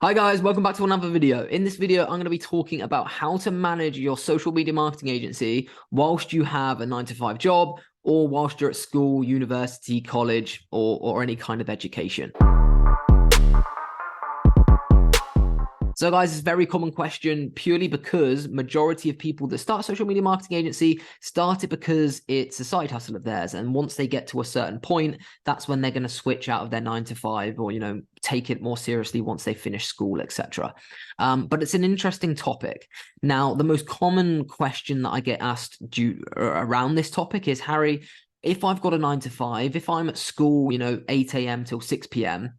Hi guys, welcome back to another video. In this video, I'm going to be talking about how to manage your social media marketing agency whilst you have a 9 to 5 job or whilst you're at school, university, college, or any kind of education. So guys, it's a very common question purely because majority of people that start a social media marketing agency start it because it's a side hustle of theirs. And once they get to a certain point, that's when they're going to switch out of their 9 to 5 or, take it more seriously once they finish school, etc. But it's an interesting topic. Now, the most common question that I get asked around this topic is, Harry, if I've got a 9 to 5, if I'm at school, 8 a.m. till 6 p.m.,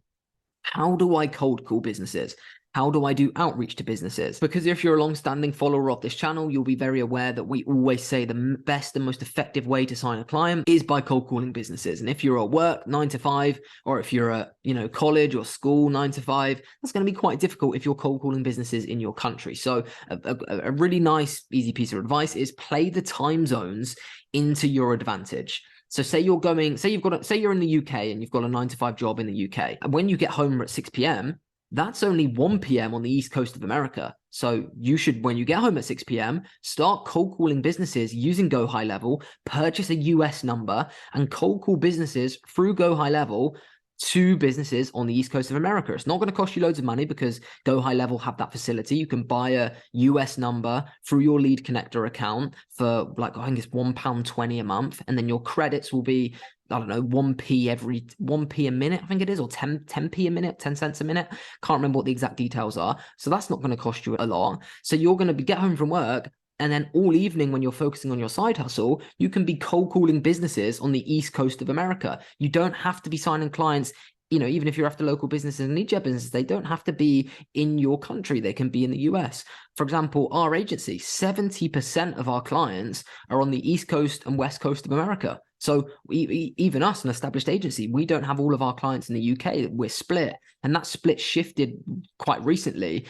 how do I cold call businesses? How do I do outreach to businesses? Because if you're a long-standing follower of this channel, you'll be very aware that we always say the best and most effective way to sign a client is by cold calling businesses. And if you're at work 9 to 5, or if you're at college or school 9 to 5, that's going to be quite difficult if you're cold calling businesses in your country. So a really nice, easy piece of advice is play the time zones into your advantage. So say you're in the UK and you've got a 9 to 5 job in the UK. And when you get home at 6 p.m., that's only 1 p.m. on the East Coast of America. So you should, when you get home at 6 p.m., start cold calling businesses using Go High Level, purchase a US number, and cold call businesses through Go High Level to businesses on the East Coast of America. It's not going to cost you loads of money because Go High Level have that facility. You can buy a US number through your lead connector account for I think it's £1.20 a month. And then your credits will be, I don't know, 1p a minute, I think it is, or 10p a minute, 10 cents a minute. Can't remember what the exact details are. So that's not going to cost you a lot. So you're going to get home from work, and then all evening when you're focusing on your side hustle, you can be cold calling businesses on the East Coast of America. You don't have to be signing clients, even if you're after local businesses and need your business, they don't have to be in your country. They can be in the US. For example, our agency, 70% of our clients are on the East Coast and West Coast of America. So even us, an established agency, we don't have all of our clients in the UK. We're split. And that split shifted quite recently.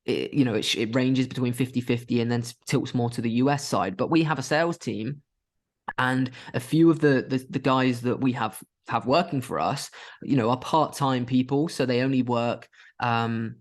It ranges between 50-50 and then tilts more to the US side. But we have a sales team, and a few of the guys that we have working for us, are part-time people. So they only work from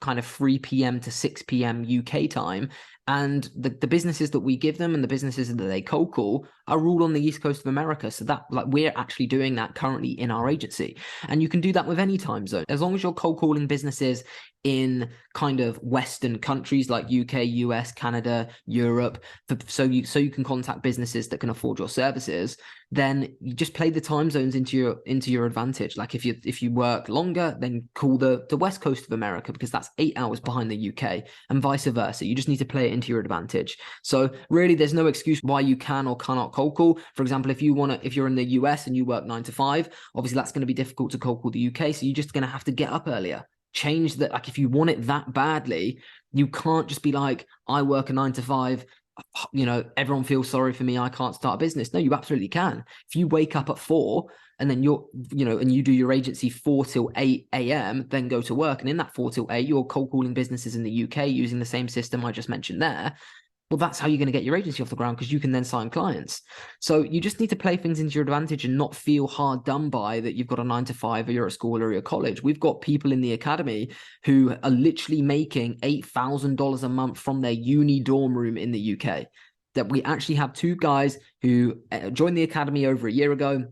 kind of 3 p.m. to 6 p.m. UK time. And the businesses that we give them and the businesses that they cold call are all on the East Coast of America. So that we're actually doing that currently in our agency. And you can do that with any time zone. As long as you're cold calling businesses in kind of Western countries like UK, US, Canada, Europe, so you can contact businesses that can afford your services, then you just play the time zones into your advantage. Like if you work longer, then call the West Coast of America because that's 8 hours behind the UK, and vice versa. You just need to play it into your advantage. So really, there's no excuse why you can or cannot cold call. For example, if you're in the US and you work 9 to 5, obviously that's going to be difficult to cold call the UK. So you're just going to have to get up earlier. Change that. Like if you want it that badly, you can't just be like, I work a 9 to 5. Everyone feels sorry for me, I can't start a business. No, you absolutely can. If you wake up at 4 and then and you do your agency 4 till 8 a.m., then go to work, and in that 4 till 8 you're cold calling businesses in the UK using the same system I just mentioned there. Well, that's how you're going to get your agency off the ground, because you can then sign clients. So you just need to play things into your advantage and not feel hard done by that you've got a 9 to 5 or you're at school or you're at college. We've got people in the academy who are literally making $8,000 a month from their uni dorm room in the UK. That we actually have 2 guys who joined the academy over a year ago,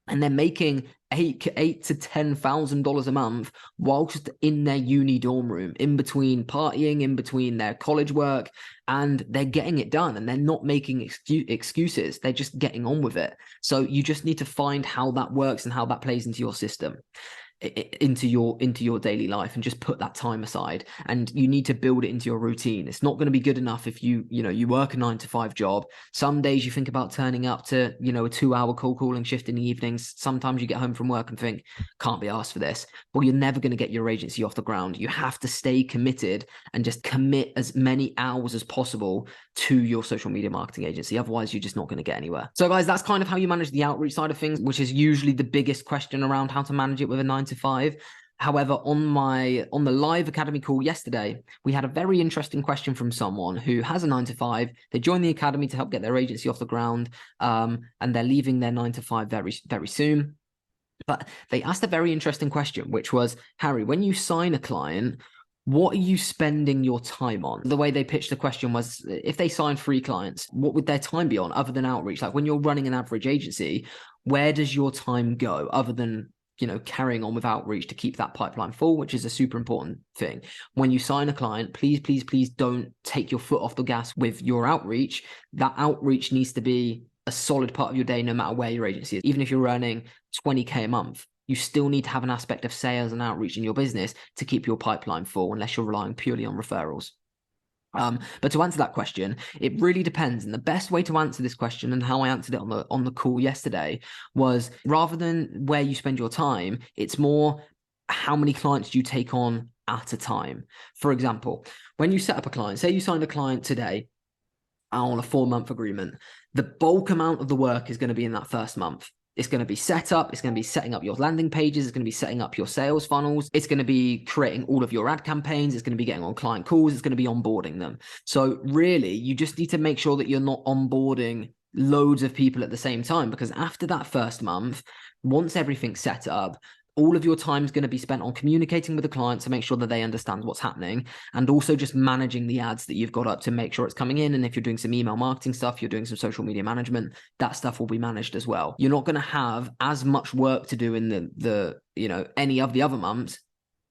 and they're making $8,000 to $10,000 a month whilst in their uni dorm room, in between partying, in between their college work, and they're getting it done, and they're not making excuses. They're just getting on with it. So you just need to find how that works and how that plays into your system, into your daily life, and just put that time aside. And you need to build it into your routine. It's not going to be good enough if you work a 9 to 5 job. Some days you think about turning up to a 2-hour cold calling shift in the evenings. Sometimes you get home from work and think, can't be asked for this. Well, you're never going to get your agency off the ground. You have to stay committed and just commit as many hours as possible to your social media marketing agency. Otherwise, you're just not going to get anywhere. So guys, that's kind of how you manage the outreach side of things, which is usually the biggest question around how to manage it with a 9 to 5. However, on the live academy call yesterday, we had a very interesting question from someone who has a 9 to 5. They joined the academy to help get their agency off the ground, and they're leaving their 9 to 5 very, very soon. But they asked a very interesting question, which was, Harry, when you sign a client, what are you spending your time on? The way they pitched the question was, if they sign 3 clients, what would their time be on other than outreach? Like when you're running an average agency, where does your time go other than, you know, carrying on with outreach to keep that pipeline full, which is a super important thing. When you sign a client, please, please, please don't take your foot off the gas with your outreach. That outreach needs to be a solid part of your day, no matter where your agency is. Even if you're earning 20K a month, you still need to have an aspect of sales and outreach in your business to keep your pipeline full, unless you're relying purely on referrals. But to answer that question, it really depends. And the best way to answer this question, and how I answered it on the call yesterday, was rather than where you spend your time, it's more how many clients do you take on at a time. For example, when you set up a client, say you signed a client today on a 4-month agreement, the bulk amount of the work is going to be in that first month. It's going to be set up. It's going to be setting up your landing pages. It's going to be setting up your sales funnels. It's going to be creating all of your ad campaigns. It's going to be getting on client calls. It's going to be onboarding them. So really, you just need to make sure that you're not onboarding loads of people at the same time, because after that first month, once everything's set up, all of your time is going to be spent on communicating with the client to make sure that they understand what's happening, and also just managing the ads that you've got up to make sure it's coming in. And if you're doing some email marketing stuff, you're doing some social media management, that stuff will be managed as well. You're not going to have as much work to do in the you know, any of the other months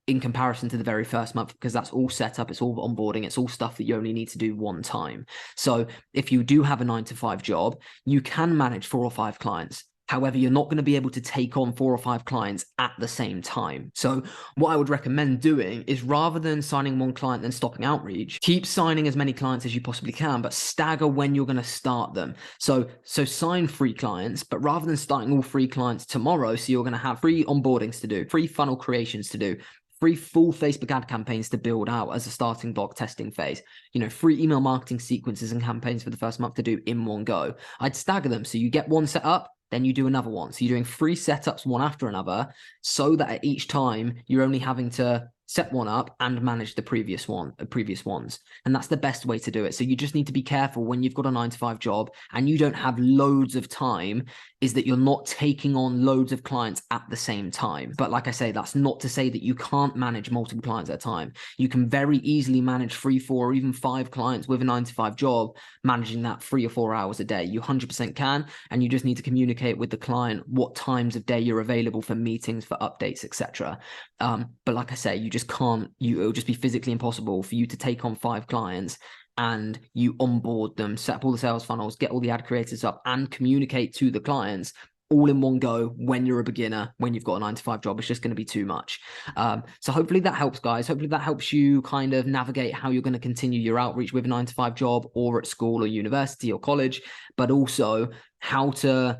in comparison to the very first month, because that's all set up, it's all onboarding, it's all stuff that you only need to do one time. So if you do have a 9-to-5 job, you can manage 4 or 5 clients. However, you're not going to be able to take on 4 or 5 clients at the same time. So what I would recommend doing is, rather than signing 1 client then stopping outreach, keep signing as many clients as you possibly can, but stagger when you're going to start them. So sign 3 clients, but rather than starting all 3 clients tomorrow, so you're going to have 3 onboardings to do, 3 funnel creations to do, 3 full Facebook ad campaigns to build out as a starting block testing phase, you know, 3 email marketing sequences and campaigns for the first month to do in one go. I'd stagger them. So you get one set up, then you do another one. So you're doing 3 setups one after another, so that at each time you're only having to set one up and manage the previous ones. And that's the best way to do it. So you just need to be careful when you've got a 9-to-5 job and you don't have loads of time, is that you're not taking on loads of clients at the same time. But like I say, that's not to say that you can't manage multiple clients at a time. You can very easily manage 3, 4, or even 5 clients with a 9-to-5 job, managing that 3 or 4 hours a day. You 100% can, and you just need to communicate with the client what times of day you're available for meetings, for updates, etc. But like I say, you just can't, it'll just be physically impossible for you to take on 5 clients and you onboard them, set up all the sales funnels, get all the ad creators up, and communicate to the clients all in one go when you're a beginner, when you've got a 9-to-5 job. It's just going to be too much. So hopefully that helps, guys. Hopefully that helps you kind of navigate how you're going to continue your outreach with a 9-to-5 job, or at school or university or college, but also how to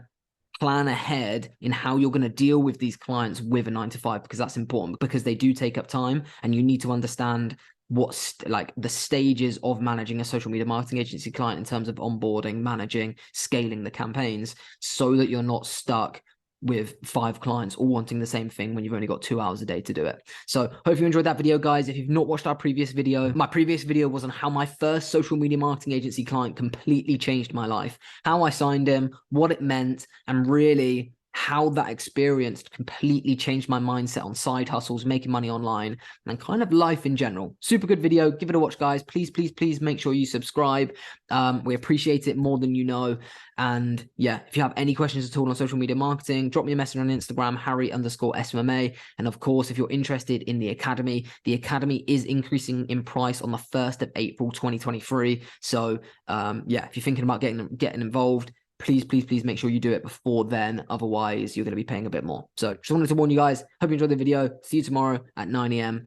plan ahead in how you're going to deal with these clients with a 9-to-5, because that's important, because they do take up time, and you need to understand what's like the stages of managing a social media marketing agency client in terms of onboarding, managing, scaling the campaigns, so that you're not stuck with 5 clients all wanting the same thing when you've only got 2 hours a day to do it. So hope you enjoyed that video, guys. If you've not watched our previous video, my previous video was on how my first social media marketing agency client completely changed my life, how I signed him, what it meant, and really how that experience completely changed my mindset on side hustles, making money online, and kind of life in general. Super good video. Give it a watch, guys. Please, please, please make sure you subscribe. We appreciate it more than you know. And yeah, if you have any questions at all on social media marketing, drop me a message on Instagram, Harry_SMMA. And of course, if you're interested in the academy is increasing in price on the 1st of April, 2023. So yeah, if you're thinking about getting involved, please, please, please make sure you do it before then. Otherwise, you're going to be paying a bit more. So just wanted to warn you guys. Hope you enjoyed the video. See you tomorrow at 9 a.m.